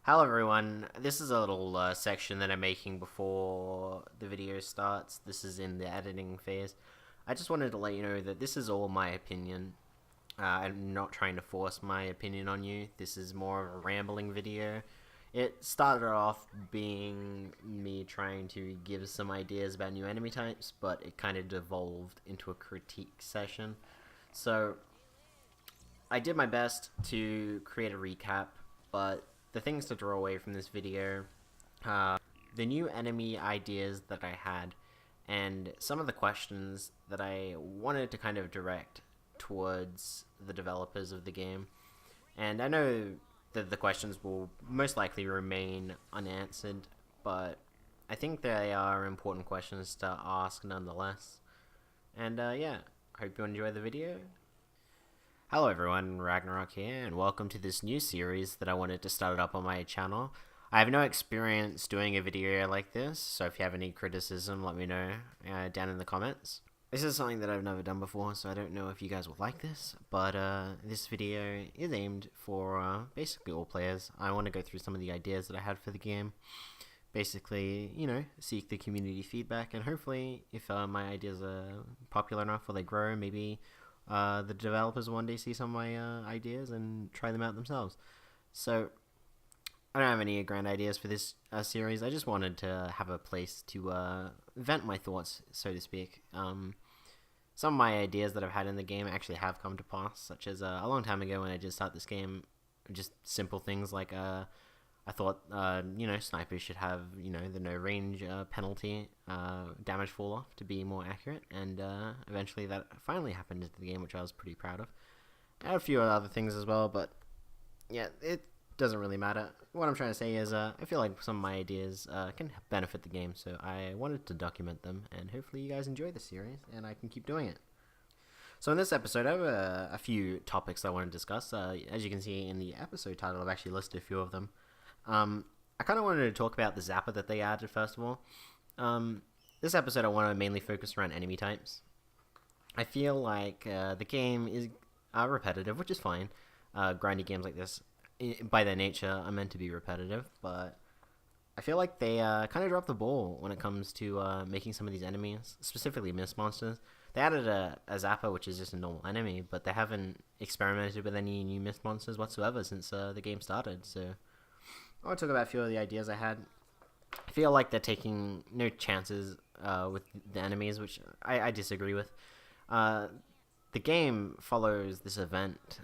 Hello everyone, this is a little section that I'm making before the video starts. This is in the editing phase. I just wanted to let you know that this is all my opinion. I'm not trying to force my opinion on you. This is more of a rambling video. It started off being me trying to give some ideas about new enemy types, but it kind of devolved into a critique session. So I did my best to create a recap, but the things to draw away from this video, the new enemy ideas that I had, and some of the questions that I wanted to kind of direct towards the developers of the game. And I know that the questions will most likely remain unanswered, but I think they are important questions to ask nonetheless. And yeah, I hope you enjoy the video. Hello everyone, Ragnarok here, and welcome to this new series that I wanted to start up on my channel. I have no experience doing a video like this, so if you have any criticism, let me know down in the comments. This is something that I've never done before, so I don't know if you guys will like this, but this video is aimed for basically all players. I want to go through some of the ideas that I had for the game. Basically, you know, seek the community feedback, and hopefully, if my ideas are popular enough or they grow, maybe the developers one day see some of my ideas and try them out themselves. So I don't have any grand ideas for this series. I just wanted to have a place to vent my thoughts, so to speak. Some of my ideas that I've had in the game actually have come to pass, such as a long time ago when I did start this game, just simple things like I thought, you know, snipers should have, you know, the no range penalty, damage fall off to be more accurate, and eventually that finally happened in the game, which I was pretty proud of. I had a few other things as well, but yeah, it doesn't really matter. What I'm trying to say is, I feel like some of my ideas can benefit the game, so I wanted to document them, and hopefully you guys enjoy the series, and I can keep doing it. So in this episode, I have a few topics I want to discuss. As you can see in the episode title, I've actually listed a few of them. I kind of wanted to talk about the Zapper that they added, first of all. This episode I want to mainly focus around enemy types. I feel like the game is repetitive, which is fine. Grindy games like this, by their nature, are meant to be repetitive, but I feel like they kind of dropped the ball when it comes to making some of these enemies, specifically mist monsters. They added a Zapper, which is just a normal enemy, but they haven't experimented with any new mist monsters whatsoever since the game started, so I want to talk about a few of the ideas I had. I feel like they're taking no chances with the enemies, which I disagree with. The game follows this event,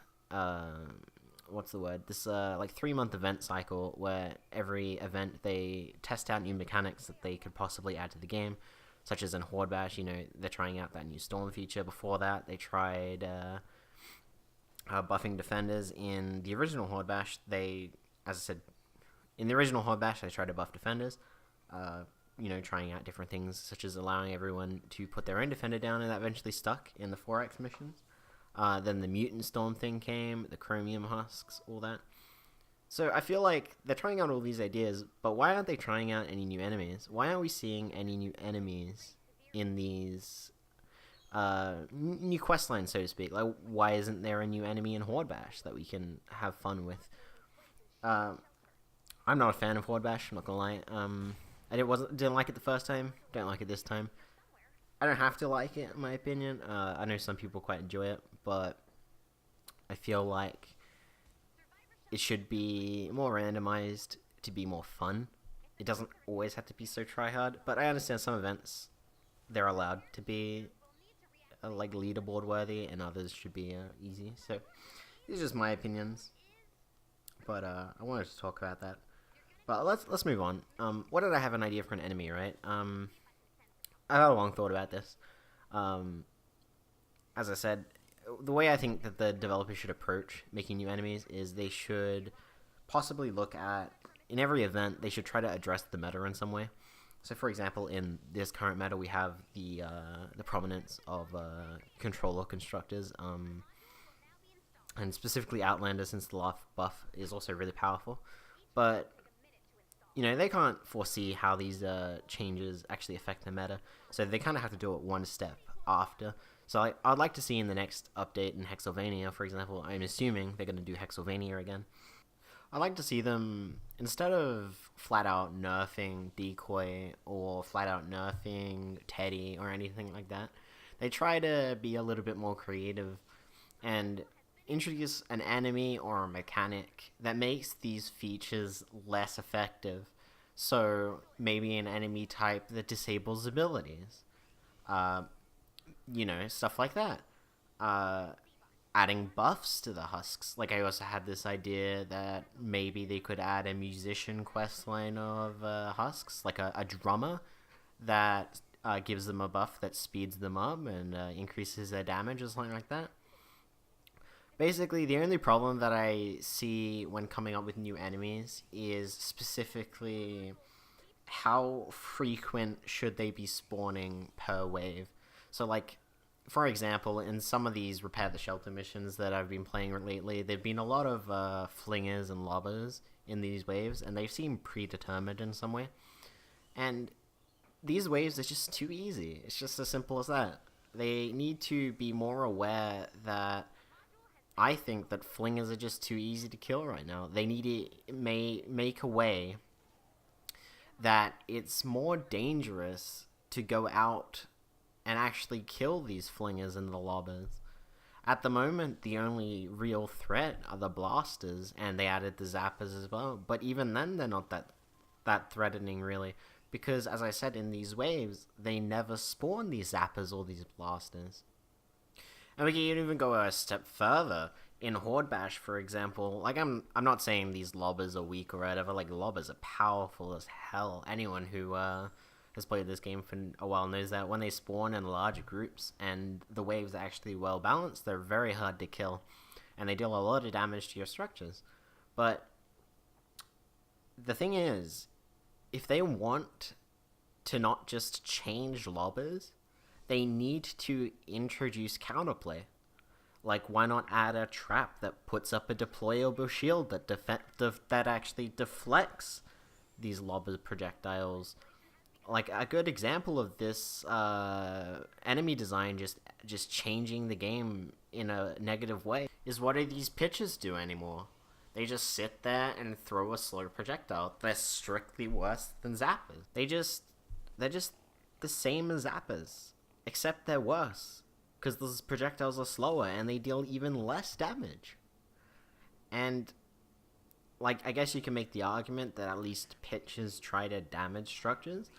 what's the word? This like 3-month event cycle where every event they test out new mechanics that they could possibly add to the game, such as in Horde Bash. You know, they're trying out that new Storm feature. Before that, they tried buffing defenders. In the original Horde Bash, they, as I said, in the original Horde Bash, they tried to buff defenders, you know, trying out different things, such as allowing everyone to put their own defender down, and that eventually stuck in the 4X missions. Then the Mutant Storm thing came, the Chromium Husks, all that. So I feel like they're trying out all these ideas, but why aren't they trying out any new enemies? Why aren't we seeing any new enemies in these new quest lines, so to speak? Like, why isn't there a new enemy in Horde Bash that we can have fun with? I'm not a fan of Horde Bash, I'm not gonna lie. I didn't like it the first time, don't like it this time. I don't have to like it, in my opinion. I know some people quite enjoy it, but I feel like it should be more randomized to be more fun. It doesn't always have to be so try-hard, but I understand some events, they're allowed to be like leaderboard worthy, and others should be easy. So these are just my opinions, but I wanted to talk about that. But let's move on. What did I have an idea for an enemy, right? I had a long thought about this. As I said, the way I think that the developers should approach making new enemies is they should possibly look at, in every event, they should try to address the meta in some way. So, for example, in this current meta, we have the prominence of controller constructors, and specifically Outlander, since the last buff is also really powerful. But you know, they can't foresee how these changes actually affect the meta, so they kind of have to do it one step after. So I'd like to see in the next update in Hexylvania, for example, I'm assuming they're going to do Hexylvania again. I like to see them, instead of flat out nerfing Decoy or flat out nerfing Teddy or anything like that, they try to be a little bit more creative and introduce an enemy or a mechanic that makes these features less effective. So maybe an enemy type that disables abilities. Uh, stuff like that. Uh, Adding buffs to the husks. Like, I also had this idea that maybe they could add a musician questline of husks, like a drummer that gives them a buff that speeds them up and increases their damage or something like that. Basically, the only problem that I see when coming up with new enemies is specifically how frequent should they be spawning per wave. So, like, for example, in some of these Repair the Shelter missions that I've been playing lately, there've been a lot of flingers and lobbers in these waves, and they seem predetermined in some way. And these waves are just too easy. It's just as simple as that. They need to be more aware that I think that flingers are just too easy to kill right now. They need to make a way that it's more dangerous to go out and actually kill these flingers and the lobbers. At the moment, the only real threat are the blasters, and they added the zappers as well. But even then, they're not that threatening, really. Because, as I said, in these waves, they never spawn these zappers or these blasters. And we can even go a step further. In Horde Bash, for example, like, I'm not saying these lobbers are weak or whatever. Like, lobbers are powerful as hell. Anyone who has played this game for a while knows that when they spawn in large groups and the waves are actually well balanced, they're very hard to kill, and they deal a lot of damage to your structures. But the thing is, if they want to not just change lobbers, they need to introduce counterplay. Like, why not add a trap that puts up a deployable shield that that actually deflects these lobber projectiles? Like, a good example of this enemy design just changing the game in a negative way is, what do these pitchers do anymore? They just sit there and throw a slow projectile. They're strictly worse than zappers. They're just the same as zappers, except they're worse, because those projectiles are slower and they deal even less damage. And, like, I guess you can make the argument that at least pitchers try to damage structures,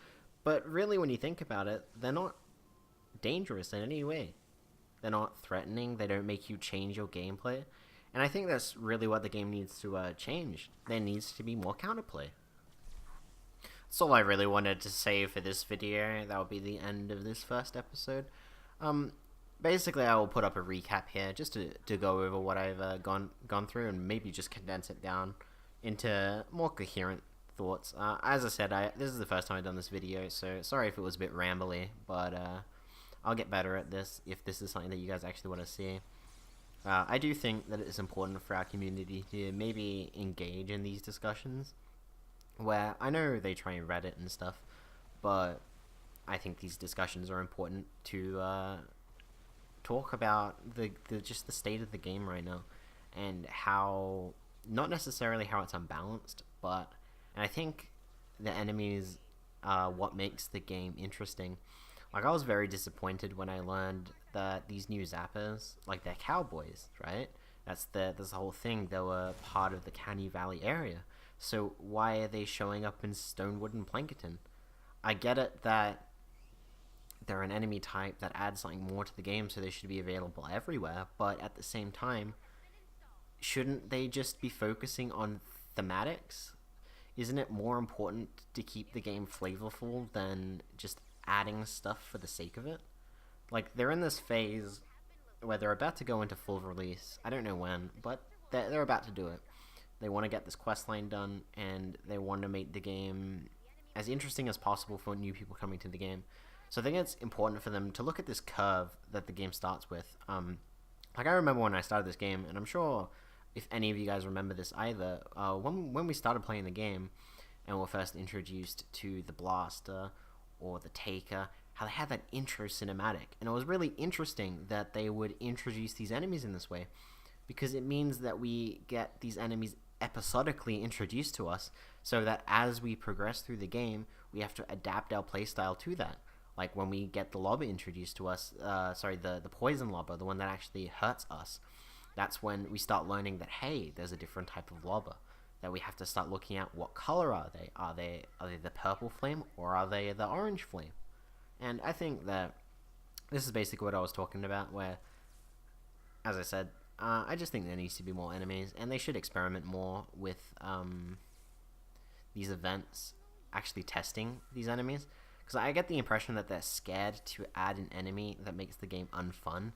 but really, when you think about it, they're not dangerous in any way. They're not threatening, they don't make you change your gameplay, and I think that's really what the game needs to change. There needs to be more counterplay. That's all I really wanted to say for this video. That will be the end of this first episode. Basically, I will put up a recap here just to go over what I've gone through and maybe just condense it down into more coherent thoughts. As I said, this is the first time I've done this video, so sorry if it was a bit rambly, but I'll get better at this if this is something that you guys actually want to see. I do think that it's important for our community to maybe engage in these discussions, where I know they try and Reddit and stuff, but I think these discussions are important to talk about just the state of the game right now, and how, not necessarily how it's unbalanced, but, and I think the enemies are what makes the game interesting. Like, I was very disappointed when I learned that these new zappers, like, they're cowboys, right? That's the whole thing. They were part of the Canny Valley area. So why are they showing up in Stonewood and Plankerton? I get it that they're an enemy type that adds something more to the game, so they should be available everywhere, but at the same time, shouldn't they just be focusing on thematics? Isn't it more important to keep the game flavorful than just adding stuff for the sake of it? Like, they're in this phase where they're about to go into full release. I don't know when, but they're about to do it. They want to get this questline done, and they want to make the game as interesting as possible for new people coming to the game. So I think it's important for them to look at this curve that the game starts with. Like, I remember when I started this game, and I'm sure if any of you guys remember this either, when we started playing the game and were first introduced to the Blaster or the Taker, how they had that intro cinematic. And it was really interesting that they would introduce these enemies in this way, because it means that we get these enemies episodically introduced to us, so that as we progress through the game, we have to adapt our playstyle to that. Like when we get the lobber introduced to us, the poison lobber, the one that actually hurts us, that's when we start learning that, hey, there's a different type of lobber, that we have to start looking at what color are they? Are they the purple flame, or are they the orange flame? And I think that this is basically what I was talking about, where, as I said, I just think there needs to be more enemies, and they should experiment more with these events, actually testing these enemies. Because I get the impression that they're scared to add an enemy that makes the game unfun.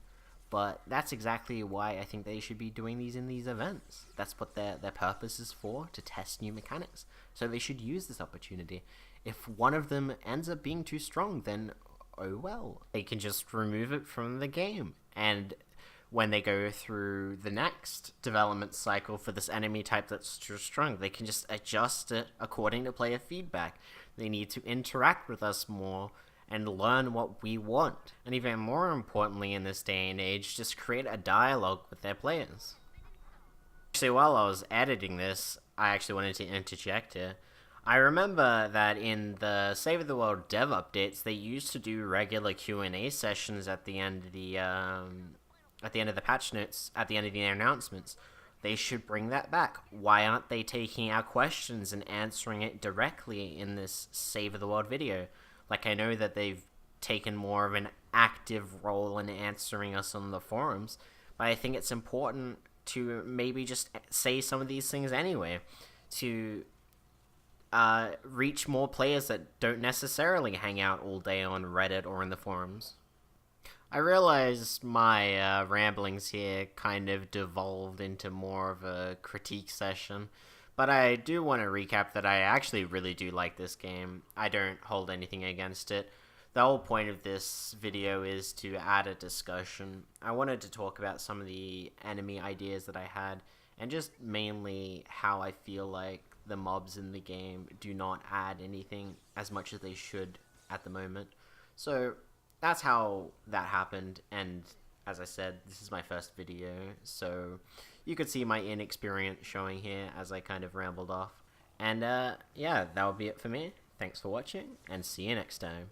But that's exactly why I think they should be doing these in these events. That's what their purpose is for, to test new mechanics. So they should use this opportunity. If one of them ends up being too strong, then oh well. They can just remove it from the game. And when they go through the next development cycle for this enemy type that's too strong, they can just adjust it according to player feedback. They need to interact with us more and learn what we want. And even more importantly in this day and age, just create a dialogue with their players. Actually, while I was editing this, I actually wanted to interject here. I remember that in the Save of the World dev updates, they used to do regular Q&A sessions at the end of the patch notes, at the end of the announcements. They should bring that back. Why aren't they taking our questions and answering it directly in this Save of the World video? Like, I know that they've taken more of an active role in answering us on the forums, but I think it's important to maybe just say some of these things anyway, to reach more players that don't necessarily hang out all day on Reddit or in the forums. I realize my ramblings here kind of devolved into more of a critique session, but I do want to recap that I actually really do like this game. I don't hold anything against it. The whole point of this video is to add a discussion. I wanted to talk about some of the enemy ideas that I had, and just mainly how I feel like the mobs in the game do not add anything as much as they should at the moment. So that's how that happened, and as I said, this is my first video, so you could see my inexperience showing here as I kind of rambled off. And yeah, that would be it for me. Thanks for watching, and see you next time.